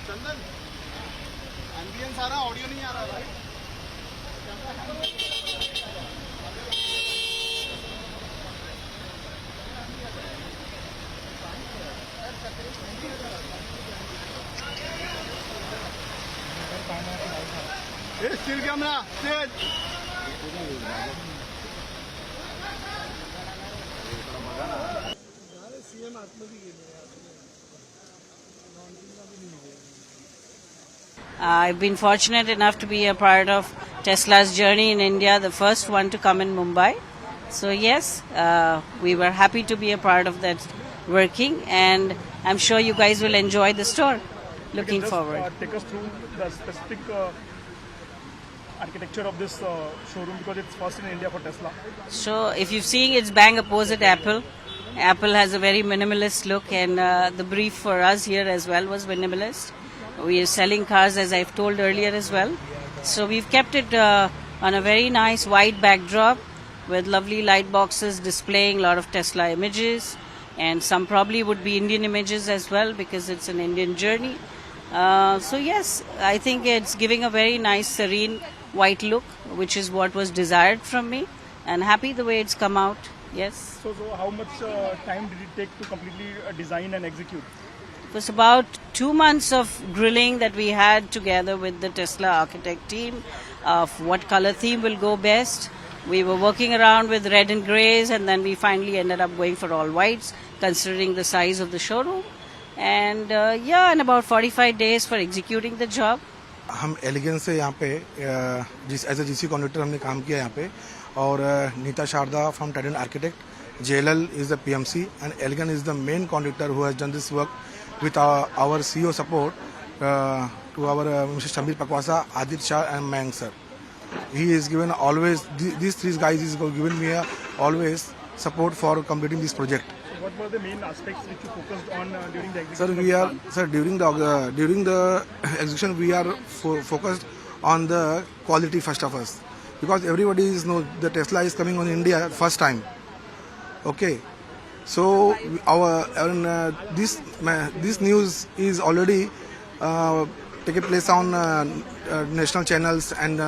चंदन ambience आ रहा, audio नहीं आ रहा भाई। स्टिल कैमरा तेज। सीएम आत्महत्या केली। I've been fortunate enough to be a part of Tesla's journey in India, the first one to come in Mumbai. So yes, we were happy to be a part of that working, and I'm sure you guys will enjoy the store. Looking forward. Take us through the specific architecture of this showroom, because it's first in India for Tesla. So if you've seen, it's bang opposite Apple. Apple has a very minimalist look, and the brief for us here as well was minimalist. We are selling cars, as I've told earlier as well. So we've kept it on a very nice white backdrop with lovely light boxes displaying a lot of Tesla images, and some probably would be Indian images as well, because it's an Indian journey. So yes, I think it's giving a very nice serene white look, which is what was desired from me, and happy the way it's come out. Yes. So how much time did it take to completely design and execute? It was about 2 months of grilling that we had together with the Tesla architect team of what color theme will go best. We were working around with red and grays, and then we finally ended up going for all whites, considering the size of the showroom. And and about 45 days for executing the job. हम elegance से यहाँ पे as a GC contractor हमने काम किया यहाँ पे, और Nita Sharda from Titan architect, JLL is the PMC, and Elegant is the main contractor who has done this work with our CEO support to our Mr. Shamir Pakwasa, Adit Shah and Mayank sir. He is given always, these three guys is given me always support for completing this project. So what were the main aspects which you focused on during the execution? Sir, during the execution we are focused on the quality first of us, because everybody know the Tesla is coming on India first time. Okay, so this news is already taken place on national channels and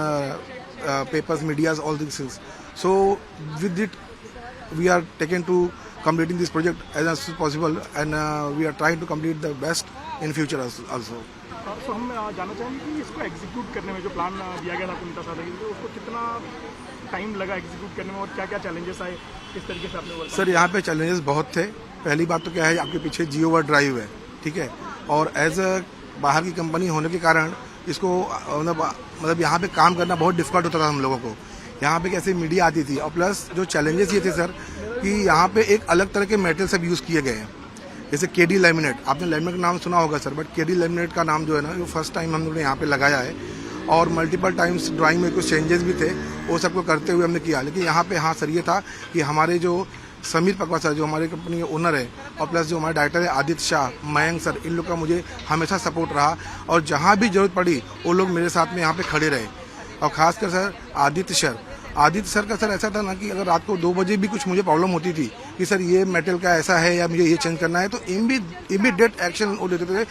papers, medias, all these things. So with it, we are taken to completing this project as soon as possible, and we are trying to complete the best in future also. So हम जानना चाहेंगे कि इसको execute करने में जो plan दिया गया था नीता शारदा के लिए, उसको कितना टाइम लगा एग्जीक्यूट करने में, और क्या क्या चैलेंजेस आए, किस तरीके से आपने वर्क? सर, यहाँ पे चैलेंजेस बहुत थे। पहली बात तो क्या है, आपके पीछे जियो वर्ल्ड ड्राइव है, ठीक है, और एज अ बाहर की कंपनी होने के कारण इसको मतलब यहाँ पे काम करना बहुत डिफिकल्ट होता था हम लोगों को। यहाँ पे कैसे मीडिया आती थी, और प्लस जो चैलेंजेस ये थे सर कि यहाँ पे एक अलग तरह के मेटेरियल सब यूज़ किए गए हैं, जैसे केडी लैमिनेट। आपने लैमिनेट का नाम सुना होगा सर, बट केडी लैमिनेट का नाम जो है ना, वो फर्स्ट टाइम हम लोगों ने यहाँ पे लगाया है, और मल्टीपल टाइम्स ड्राइंग में कुछ चेंजेस भी थे, वो सबको करते हुए हमने किया। लेकिन यहाँ पे हाँ सर, ये था कि हमारे जो समीर पकवासा जो हमारे कंपनी के ओनर है, और प्लस जो हमारे डायरेक्टर है आदित्य शाह, मयंक सर, इन लोग का मुझे हमेशा सपोर्ट रहा, और जहाँ भी जरूरत पड़ी वो लोग मेरे साथ में यहाँ पे खड़े रहे। और खासकर सर आदित्य सर का सर ऐसा था ना कि अगर रात को 2 बजे भी कुछ मुझे प्रॉब्लम होती थी कि सर ये मेटल का ऐसा है या मुझे ये चेंज करना है, तो इमीडिएट एक्शन वो लेते थे।